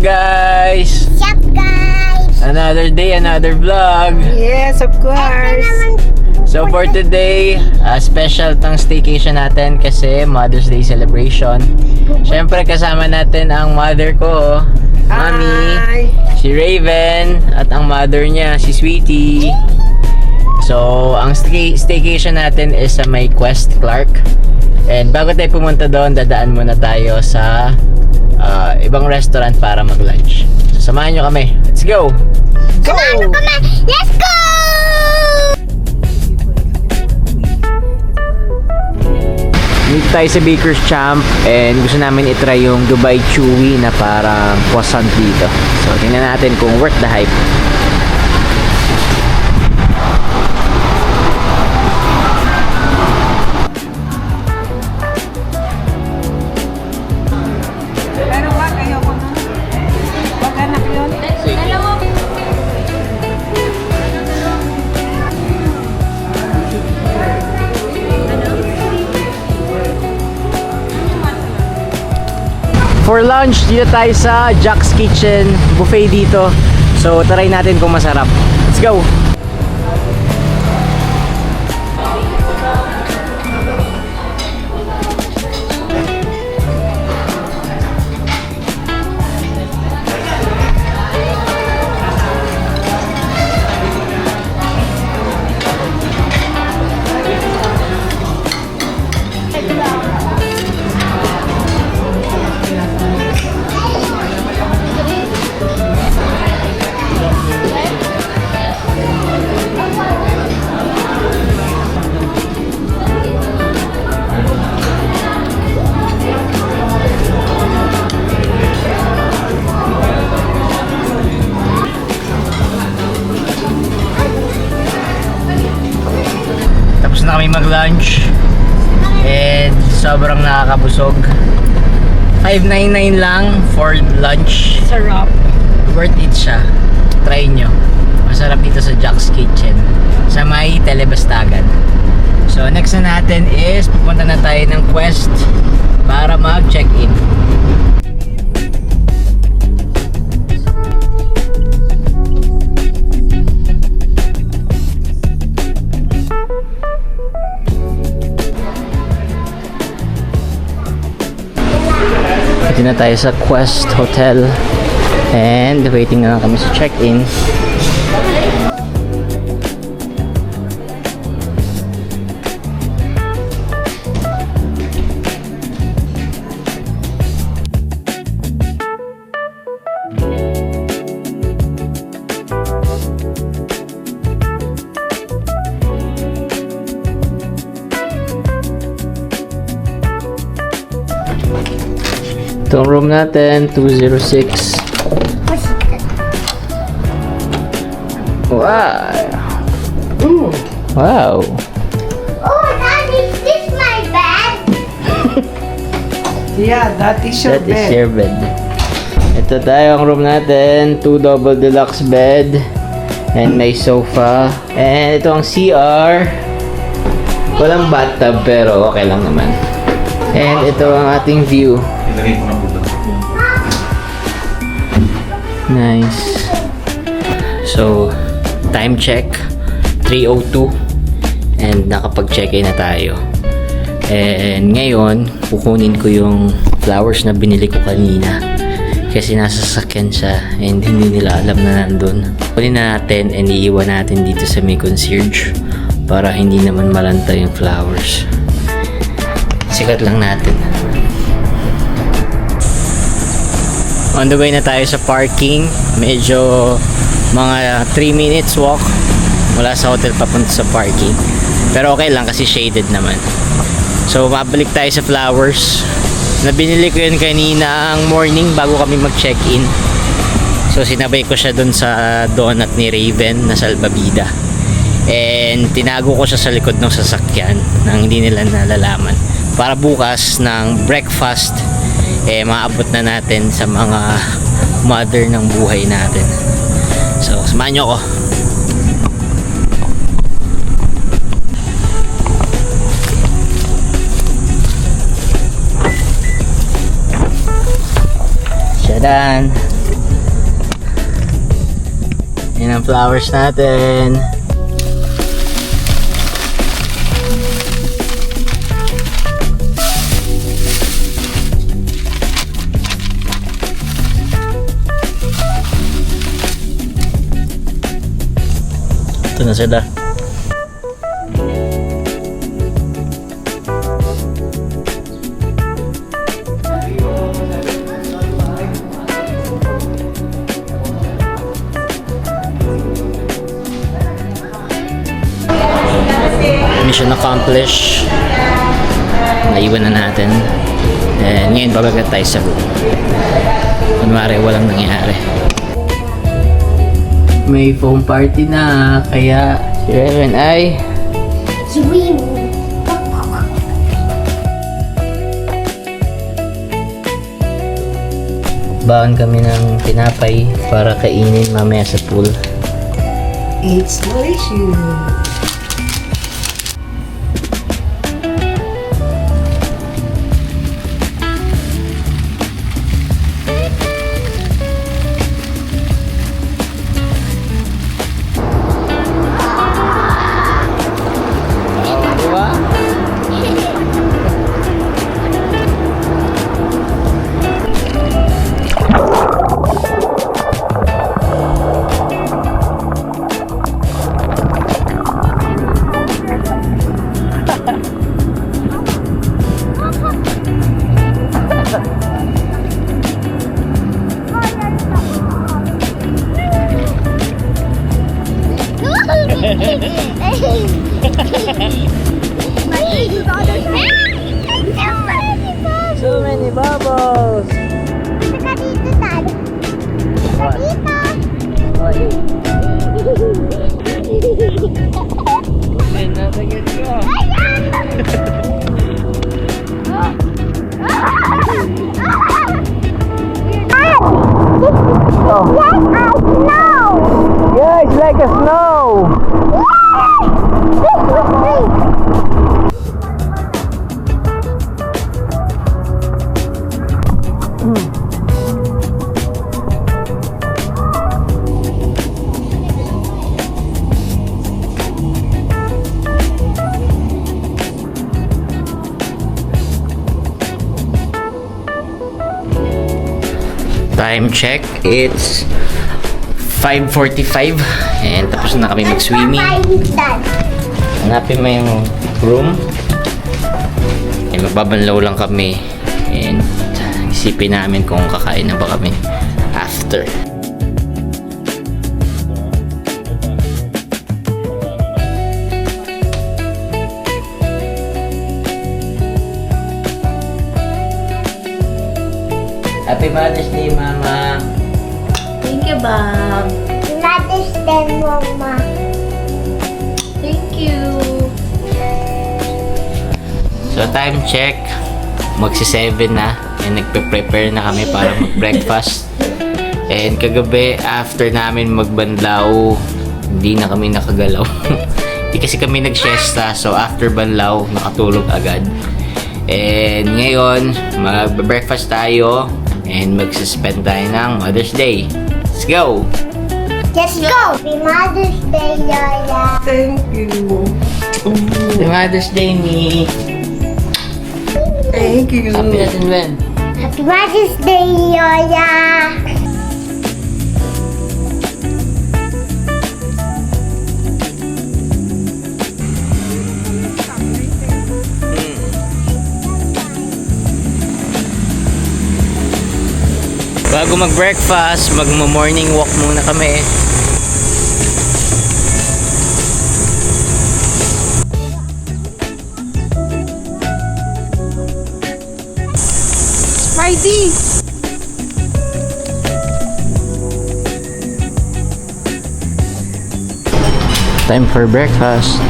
guys? Sup guys? Another day, another vlog. Yes, of course. So for today, special tong staycation natin kasi Mother's Day celebration. Siyempre kasama natin ang mother ko, Mami, Hi. si Raven, at ang mother niya, si Sweetie. So ang staycation natin is sa may Quest Clark. And bago tayo pumunta doon, dadaan muna tayo sa ibang restaurant para mag-lunch. So samahan nyo kami. Let's go! Go! Let's go! Dito tayo sa Baker's Champ and gusto namin itry yung Dubai Chewy na parang croissant dito. So tingnan natin kung worth the hype. Pero wag, ayoko na. Wag anak yun. For lunch, dito tayo sa Jack's Kitchen. Buffet dito. So try natin kung masarap. Let's go! Tapos na kami mag-lunch and sobrang nakakabusog. 599 lang for lunch. Sarap. Worth it siya. Try nyo. Masarap dito sa Jack's Kitchen sa may Telebastagan. So next na natin is pupunta na tayo ng Quest para mag-check-in. Dito na tayo sa Quest Hotel and waiting na lang kami sa check-in. Ito ang room natin, 206. Wow! Wow! Oh, Dad, is this my bed? Yeah, that is your That is bed. your bed. Ito tayo ang room natin, 2 double deluxe bed and may sofa. And ito ang CR. Walang bathtub pero okay lang naman. And ito ang ating view. Nice. So, time check 3:02 and nakapag-check-in na tayo. And ngayon, kukunin ko yung flowers na binili ko kanina kasi nasa sasakyan siya and hindi nila alam na nandun. Kunin na natin and iiwan natin dito sa may concierge para hindi naman malanta yung flowers. Sikat lang natin. On the way na tayo sa parking. Medyo mga 3 minutes walk mula sa hotel papunta sa parking. Pero okay lang kasi shaded naman. So mabalik tayo sa flowers. Na binili ko yun kanina ang morning bago kami mag-check-in. So sinabay ko siya dun sa donut ni Raven na salbabida. And tinago ko siya sa likod ng sasakyan nang hindi nila nalalaman. Para bukas ng breakfast maabot na natin sa mga mother ng buhay natin. So, samahan nyo ako. Shadan. Yan ang flowers natin. Ito na sila. Mission accomplished. Naiwan na natin. And ngayon babagat tayo sa room. Kunwari walang nangyari. May foam party na, kaya si Reven ay Swim. baon kami ng tinapay para kainin mamaya sa pool. It's delicious. Diba? So many bubbles! Saka dito, Dad. What? Ay, nasagit ko. Yeah, it's like a snow! Time check, it's 5:45 and tapos na kami mag-swimming. Hanapin mo yung room. And magbabanlaw lang kami. And isipin namin kung kakain na ba kami after. Happy Mother's Day, Mama! Thank you, Bob. Mother's Day, Mama. Thank you. So time check, magsi-7 na and nagpe-prepare na kami para mag-breakfast. And kagabi, after namin magbanlaw, hindi na kami nakagalaw. Hindi kasi kami nag-siesta, so after banlaw, nakatulog agad. And ngayon, mag-breakfast tayo and mag-suspend tayo ng Mother's Day. Let's go! Let's go! Happy Mother's Day, Lola. Thank you. Happy Mother's Day, Mi! Thank you. Happy natin, Ben! Happy Mother's Day, Lola. Bago mag-breakfast, mag-morning walk muna kami. Spidey. Time for breakfast.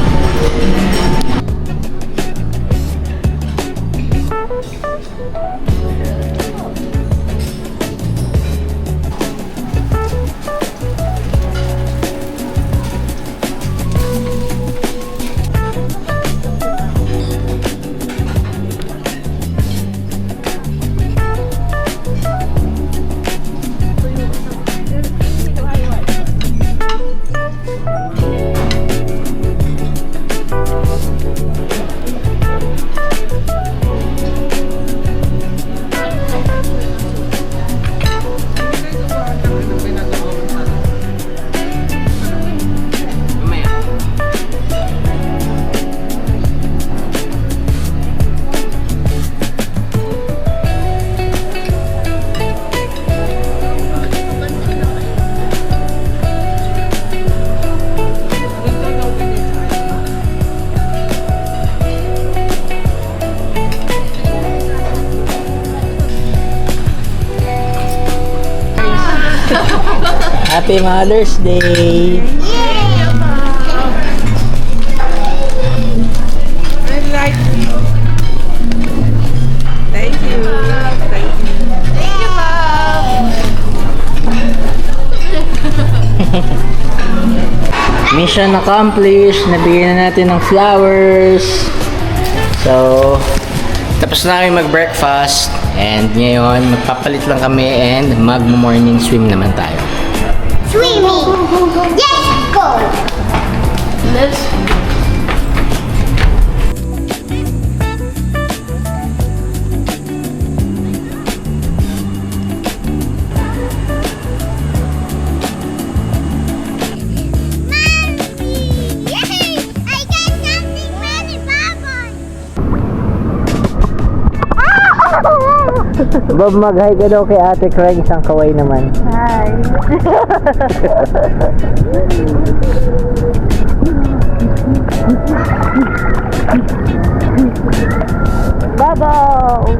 Happy Mother's Day! I like you. Thank you. Thank you. Thank you, Mom. Mission accomplished. Nabigyan na natin ng flowers. So, tapos na kami mag-breakfast. And ngayon, magpapalit lang kami and mag-morning swim naman tayo. Swimming. Yes, go. Let's Yay! I got something really bubble. Bob, mag-hi ka daw kay Ate Craig, isang kaway naman. Hi. Bubble.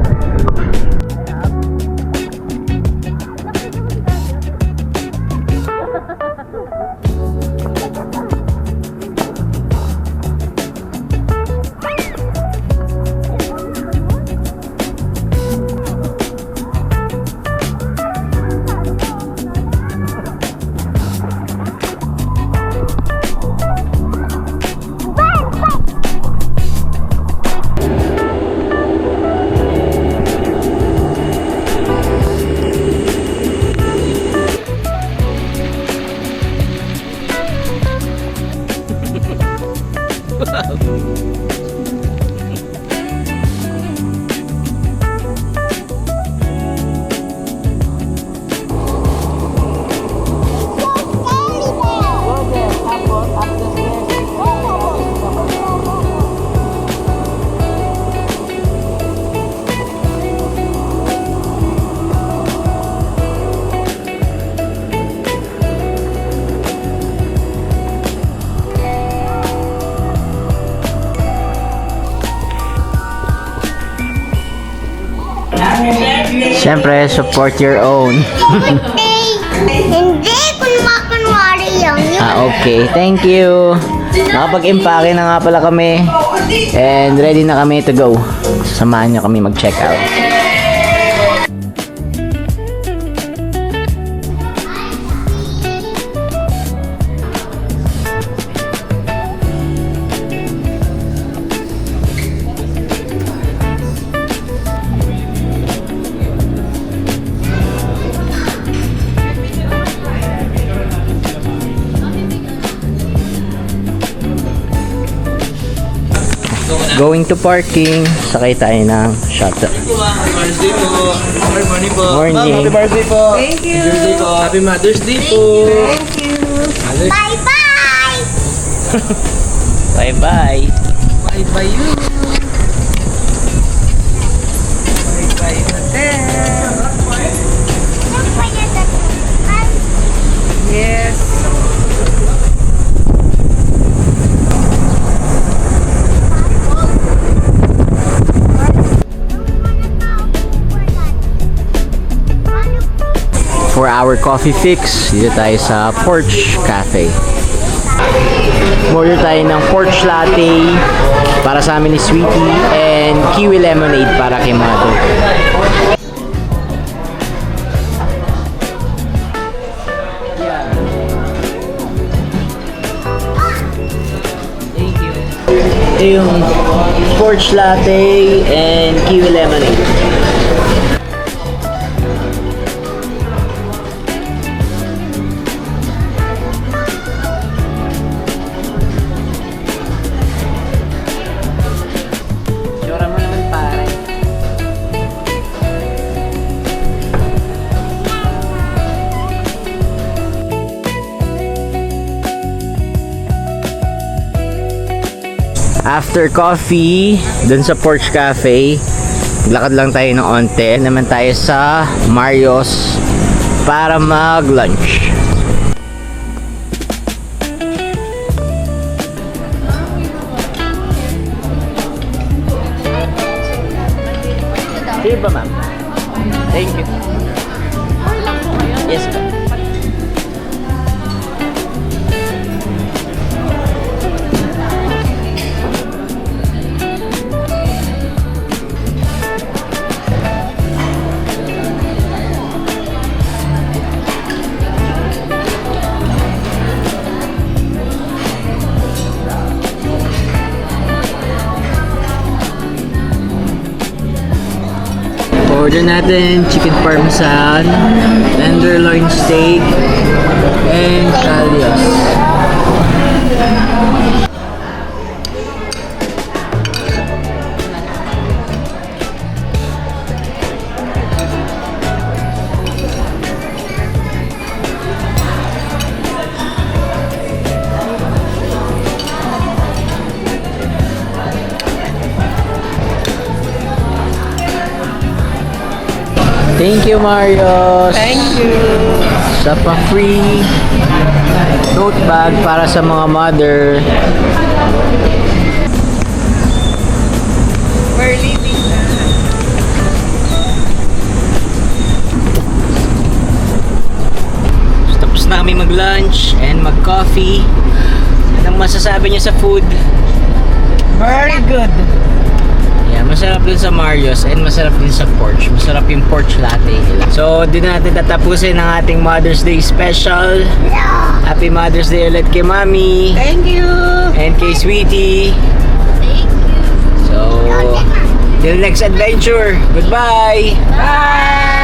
Siyempre, support your own. Hindi, kunwari lang yun. Okay. Thank you. Nakapag-impake na nga pala kami. And ready na kami to go. Samahan nyo kami mag-check out. Going to parking. Sakay tayo ng shuttle. Happy Mother's Day po. Happy morning po. Morning. Ma'am, happy birthday po. Thank you. Happy birthday po. Happy Mother's Day po. Thank you. Bye-bye! Bye-bye. Bye bye you. Bye bye hotel. Yes. For our coffee fix, dito tayo sa Porch Cafe. Order tayo ng porch latte para sa amin ni Sweetie and kiwi lemonade para kay Mother. Ito yung porch latte and kiwi lemonade. Tsura mo naman pare. After coffee, dun sa Porch Cafe, lakad lang tayo ng onte. Naman tayo sa Mario's para mag-lunch. Here ba, ma'am? Thank you. Yes, ma'am. Order natin chicken parmesan, tenderloin steak, and calios. Thank you, Marios. Thank you. Sa pa-free tote bag para sa mga mother. We're leaving na. So, tapos na kami mag-lunch and mag-coffee. Anong masasabi niyo sa food? Very good. Yeah, masarap din sa Marios and masarap din sa porch. Masarap yung porch latte nila. So, din natin tatapusin ang ating Mother's Day special. Happy Mother's Day ulit kay Mami Thank you. and kay Sweetie. Thank you. So, till next adventure. Goodbye! Bye.